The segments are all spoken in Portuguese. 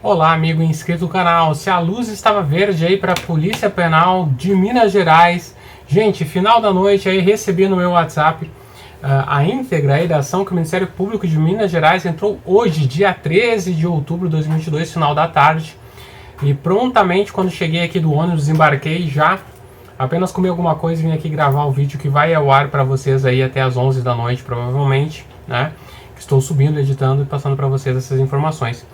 Olá, amigo inscrito no canal. Se a luz estava verde aí para a Polícia Penal de Minas Gerais, gente, final da noite aí recebi no meu WhatsApp a íntegra aí da ação que o Ministério Público de Minas Gerais entrou hoje, dia 13 de outubro de 2022, final da tarde. E prontamente, quando cheguei aqui do ônibus, desembarquei já, apenas comi alguma coisa e vim aqui gravar o vídeo que vai ao ar para vocês aí até as 11 da noite, provavelmente, né? Estou subindo, editando e passando para vocês essas informações.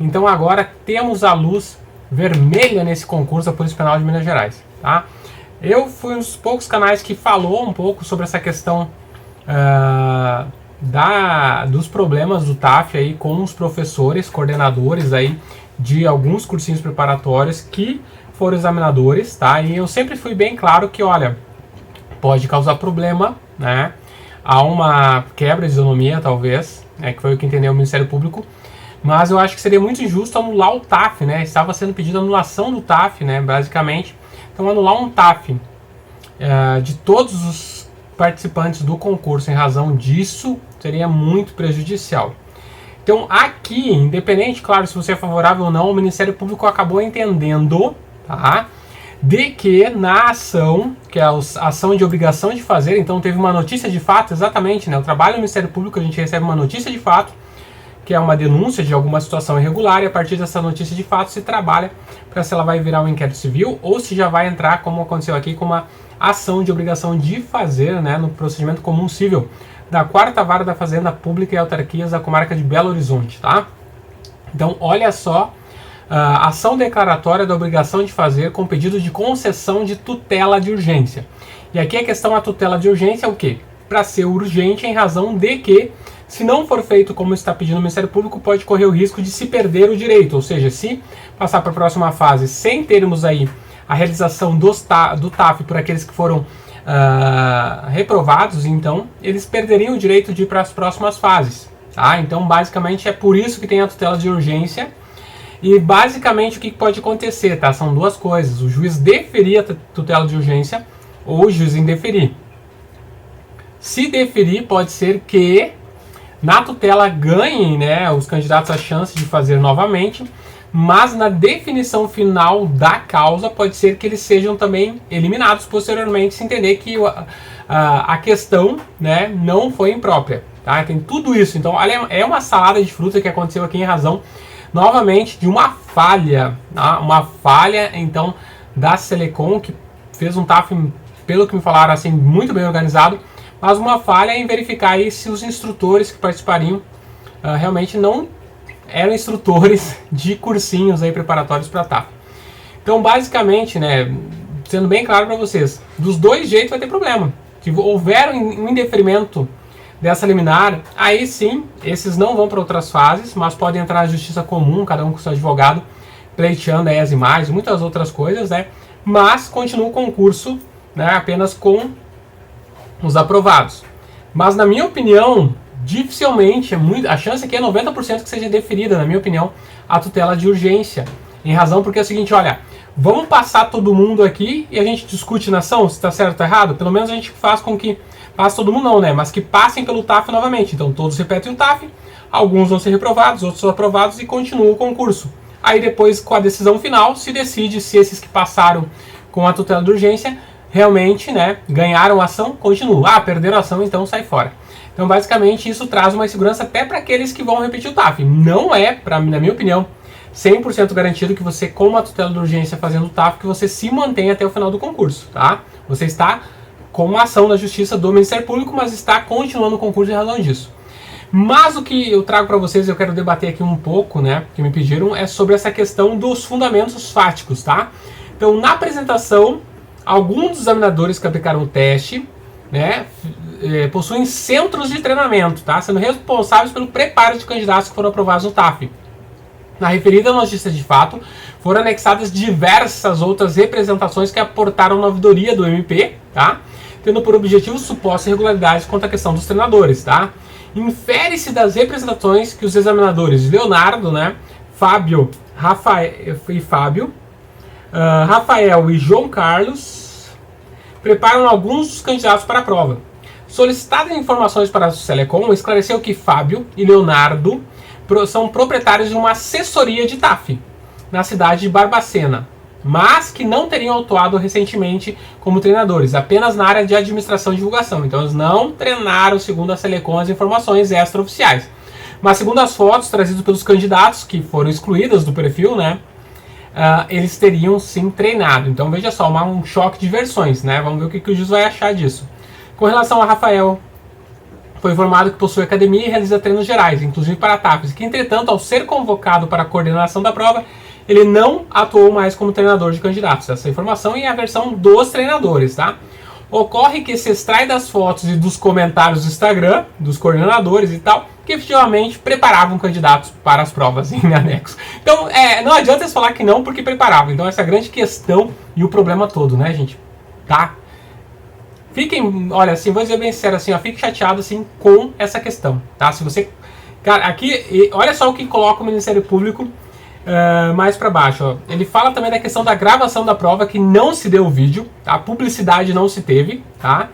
Então agora temos a luz vermelha nesse concurso da Polícia Penal de Minas Gerais, tá? Eu fui um dos poucos canais que falou um pouco sobre essa questão dos problemas do TAF aí com os professores, coordenadores aí de alguns cursinhos preparatórios que foram examinadores, tá? E eu sempre fui bem claro que, olha, pode causar problema, né? Há uma quebra de isonomia, talvez, né, que foi o que entendeu o Ministério Público, mas eu acho que seria muito injusto anular o TAF, né? Estava sendo pedida a anulação do TAF, né, basicamente. Então, anular um TAF de todos os participantes do concurso em razão disso seria muito prejudicial. Então, aqui, independente, claro, se você é favorável ou não, o Ministério Público acabou entendendo, tá? De que na ação, que é a ação de obrigação de fazer, então teve uma notícia de fato, exatamente, né? O trabalho do Ministério Público, a gente recebe uma notícia de fato, que é uma denúncia de alguma situação irregular, e a partir dessa notícia de fato se trabalha para se ela vai virar um inquérito civil ou se já vai entrar, como aconteceu aqui, com uma ação de obrigação de fazer, né, no procedimento comum civil da 4ª Vara da Fazenda Pública e Autarquias da comarca de Belo Horizonte, tá? Então, olha só, ação declaratória da obrigação de fazer com pedido de concessão de tutela de urgência. E aqui a questão da tutela de urgência é o quê? Para ser urgente em razão de que, se não for feito como está pedindo o Ministério Público, pode correr o risco de se perder o direito. Ou seja, se passar para a próxima fase sem termos aí a realização do TAF por aqueles que foram reprovados, então eles perderiam o direito de ir para as próximas fases. Tá? Então, basicamente, é por isso que tem a tutela de urgência. E basicamente o que pode acontecer, tá? São duas coisas: o juiz deferir a tutela de urgência ou o juiz indeferir. Se deferir, pode ser que na tutela ganhem, né, os candidatos a chance de fazer novamente, mas na definição final da causa pode ser que eles sejam também eliminados posteriormente, se entender que a questão, né, não foi imprópria. Tá? Tem tudo isso. Então, olha, é uma salada de fruta que aconteceu aqui em razão, novamente, de uma falha, tá? Uma falha, então, da Selecom, que fez um TAF, pelo que me falaram, assim, muito bem organizado, mas uma falha em verificar aí se os instrutores que participariam realmente não eram instrutores de cursinhos aí preparatórios para TAF. Então, basicamente, né, sendo bem claro para vocês, dos dois jeitos vai ter problema. Se houver um indeferimento dessa liminar, aí sim, esses não vão para outras fases, mas podem entrar na justiça comum, cada um com seu advogado, pleiteando aí as imagens, muitas outras coisas, né? Mas continua o concurso, né, apenas com os aprovados. Mas, na minha opinião, dificilmente, a chance aqui é 90% que seja deferida, na minha opinião, a tutela de urgência. Em razão porque é o seguinte, olha, vamos passar todo mundo aqui e a gente discute na ação se está certo ou errado. Pelo menos a gente faz com que passe todo mundo não, né? Mas que passem pelo TAF novamente. Então todos repetem o TAF, alguns vão ser reprovados, outros são aprovados e continua o concurso. Aí depois, com a decisão final, se decide se esses que passaram com a tutela de urgência realmente, né, ganharam a ação, continua. Perderam a ação, então sai fora. Então, basicamente, isso traz uma segurança até para aqueles que vão repetir o TAF. Não é, na minha opinião, 100% garantido que você, com a tutela de urgência fazendo o TAF, que você se mantenha até o final do concurso, tá? Você está com uma ação da Justiça do Ministério Público, mas está continuando o concurso em razão disso. Mas o que eu trago para vocês, eu quero debater aqui um pouco, né, que me pediram, é sobre essa questão dos fundamentos fáticos, tá? Então, na apresentação, alguns dos examinadores que aplicaram o teste, né, possuem centros de treinamento, tá? Sendo responsáveis pelo preparo de candidatos que foram aprovados no TAF. Na referida notícia de fato, foram anexadas diversas outras representações que aportaram na ouvidoria do MP, tá? Tendo por objetivo supostas irregularidades quanto à questão dos treinadores, tá? Infere-se das representações que os examinadores Leonardo, né, Rafael e João Carlos preparam alguns dos candidatos para a prova. Solicitadas informações para a Selecom, esclareceu que Fábio e Leonardo são proprietários de uma assessoria de TAF na cidade de Barbacena, mas que não teriam atuado recentemente como treinadores, apenas na área de administração e divulgação. Então eles não treinaram, segundo a Selecom, as informações extraoficiais. Mas segundo as fotos trazidas pelos candidatos, que foram excluídas do perfil, né, eles teriam sim treinado. Então veja só, um choque de versões, né? Vamos ver o que o juiz vai achar disso. Com relação a Rafael, foi informado que possui academia e realiza treinos gerais, inclusive para TAFs, que entretanto, ao ser convocado para a coordenação da prova, ele não atuou mais como treinador de candidatos. Essa informação é a versão dos treinadores, tá? Ocorre que se extrai das fotos e dos comentários do Instagram, dos coordenadores e tal, que efetivamente preparavam candidatos para as provas em anexo. Então, não adianta eles falar que não, porque preparavam. Então, essa é a grande questão e o problema todo, né, gente? Tá? Fiquem, olha, assim, vou dizer bem sério, assim, ó, fique chateado, assim, com essa questão, tá? Se você... Cara, aqui, olha só o que coloca o Ministério Público mais para baixo, ó. Ele fala também da questão da gravação da prova, que não se deu o vídeo, tá? A publicidade não se teve, tá?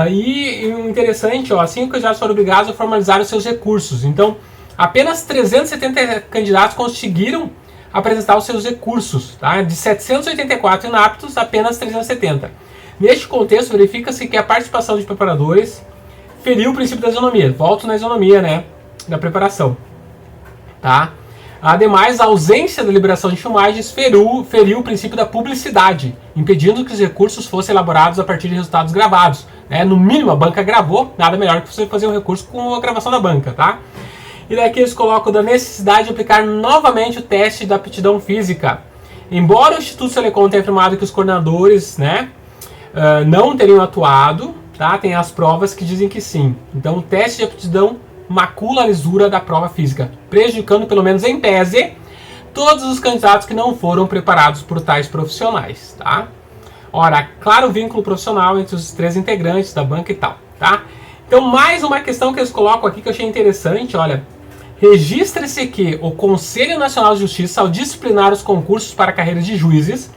E o interessante, ó, assim que os candidatos foram obrigados a formalizar os seus recursos. Então, apenas 370 candidatos conseguiram apresentar os seus recursos, tá? De 784 inaptos, apenas 370. Neste contexto, verifica-se que a participação de preparadores feriu o princípio da isonomia. Volto na isonomia, né? Da preparação, tá? Ademais, a ausência da liberação de filmagens feriu o princípio da publicidade, impedindo que os recursos fossem elaborados a partir de resultados gravados, né? No mínimo, a banca gravou, nada melhor que você fazer um recurso com a gravação da banca, tá? E daqui eles colocam da necessidade de aplicar novamente o teste da aptidão física. Embora o Instituto Selecom tenha afirmado que os coordenadores, né, não teriam atuado, tá? Tem as provas que dizem que sim. Então, o teste de aptidão macula a lisura da prova física, prejudicando, pelo menos em tese, todos os candidatos que não foram preparados por tais profissionais, tá? Ora, claro, o vínculo profissional entre os 3 integrantes da banca e tal, tá? Então, mais uma questão que eles colocam aqui que eu achei interessante, olha. Registre-se que o Conselho Nacional de Justiça, ao disciplinar os concursos para a carreira de juízes,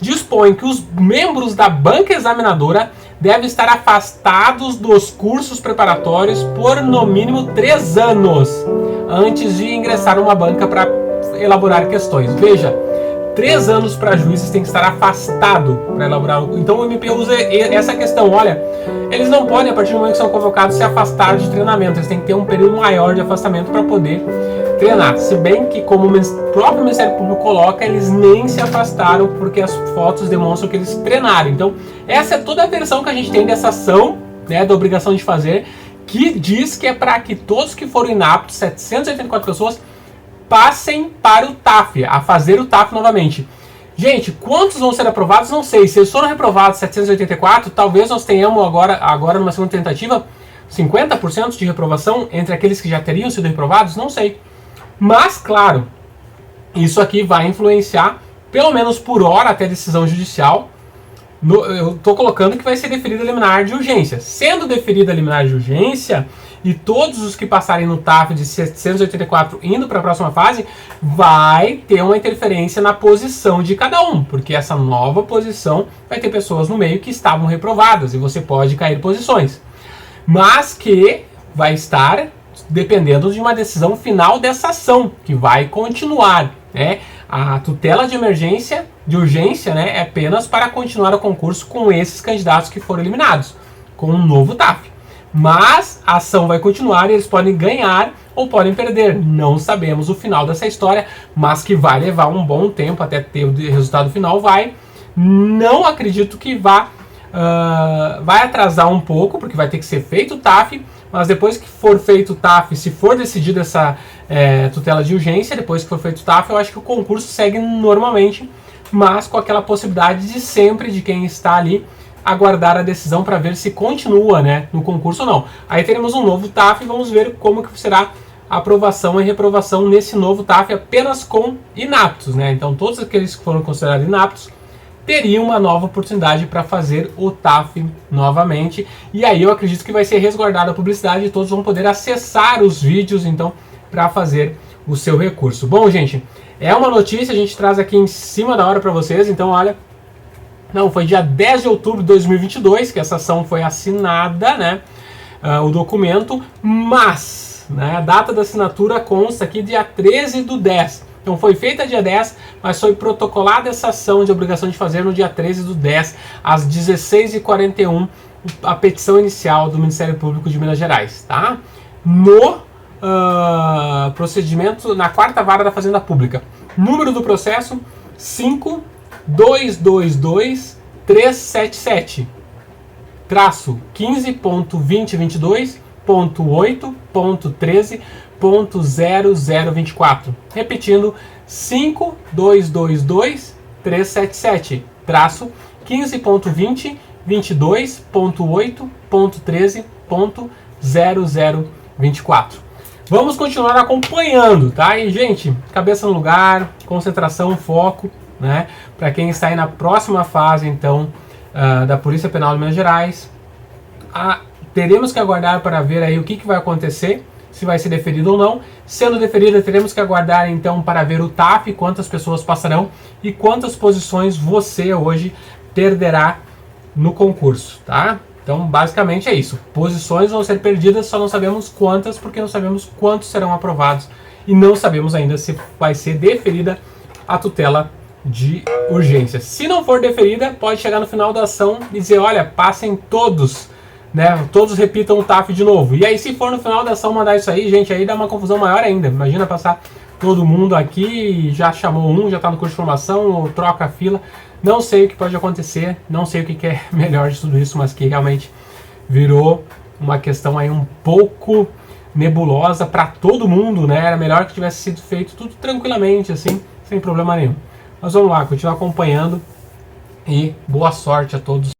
dispõe que os membros da banca examinadora devem estar afastados dos cursos preparatórios por no mínimo 3 anos antes de ingressar numa banca para elaborar questões. Veja, 3 anos para juízes tem que estar afastado para elaborar. Então o MP usa essa questão. Olha, eles não podem, a partir do momento que são convocados, se afastar de treinamento. Eles têm que ter um período maior de afastamento para poder treinar. Se bem que, como o próprio Ministério Público coloca, eles nem se afastaram porque as fotos demonstram que eles treinaram. Então, essa é toda a versão que a gente tem dessa ação, né, da obrigação de fazer, que diz que é para que todos que foram inaptos, 784 pessoas, passem para o TAF, a fazer o TAF novamente. Gente, quantos vão ser aprovados? Não sei. Se eles foram reprovados 784, talvez nós tenhamos agora numa segunda tentativa, 50% de reprovação entre aqueles que já teriam sido reprovados? Não sei. Mas, claro, isso aqui vai influenciar, pelo menos por hora, até a decisão judicial. Eu estou colocando que vai ser deferida a liminar de urgência. Sendo deferida a liminar de urgência, e todos os que passarem no TAF de 784 indo para a próxima fase, vai ter uma interferência na posição de cada um, porque essa nova posição vai ter pessoas no meio que estavam reprovadas, e você pode cair posições. Mas que vai estar dependendo de uma decisão final dessa ação, que vai continuar, né? A tutela de emergência, de urgência, né, é apenas para continuar o concurso com esses candidatos que foram eliminados, com um novo TAF. Mas a ação vai continuar e eles podem ganhar ou podem perder. Não sabemos o final dessa história, mas que vai levar um bom tempo até ter o resultado final, vai. Não acredito que vai atrasar um pouco, porque vai ter que ser feito o TAF, mas depois que for feito o TAF, se for decidida essa tutela de urgência, depois que for feito o TAF, eu acho que o concurso segue normalmente, mas com aquela possibilidade de sempre de quem está ali aguardar a decisão para ver se continua, né, no concurso ou não. Aí teremos um novo TAF e vamos ver como que será a aprovação e reprovação nesse novo TAF apenas com inaptos, né? Então todos aqueles que foram considerados inaptos teriam uma nova oportunidade para fazer o TAF novamente. E aí eu acredito que vai ser resguardada a publicidade e todos vão poder acessar os vídeos, então, para fazer o seu recurso. Bom, gente, é uma notícia, a gente traz aqui em cima da hora para vocês, então, olha, não, foi dia 10 de outubro de 2022 que essa ação foi assinada, né, o documento, mas né? A data da assinatura consta aqui dia 13/10. Então foi feita dia 10, mas foi protocolada essa ação de obrigação de fazer no dia 13/10, às 16h41, a petição inicial do Ministério Público de Minas Gerais, tá? No procedimento, na 4ª Vara da Fazenda Pública. Número do processo 5222377, traço 15.2022.8.13.0024. Repetindo, 5222377, traço 15.2022.8.13.0024. Vamos continuar acompanhando, tá? E, gente, cabeça no lugar, concentração, foco, né? Para quem está aí na próxima fase, então, da Polícia Penal de Minas Gerais, teremos que aguardar para ver aí o que vai acontecer, se vai ser deferido ou não. Sendo deferida, teremos que aguardar, então, para ver o TAF, quantas pessoas passarão e quantas posições você hoje perderá no concurso, tá? Então, basicamente é isso. Posições vão ser perdidas, só não sabemos quantas, porque não sabemos quantos serão aprovados e não sabemos ainda se vai ser deferida a tutela de urgência. Se não for deferida, pode chegar no final da ação e dizer, olha, passem todos, né? Todos repitam o TAF de novo. E aí, se for no final da ação mandar isso aí, gente, aí dá uma confusão maior ainda. Imagina passar todo mundo aqui, já chamou um, já está no curso de formação, ou troca a fila. Não sei o que pode acontecer, não sei o que é melhor de tudo isso, mas que realmente virou uma questão aí um pouco nebulosa para todo mundo, né? Era melhor que tivesse sido feito tudo tranquilamente, assim, sem problema nenhum. Mas vamos lá, continuar acompanhando e boa sorte a todos.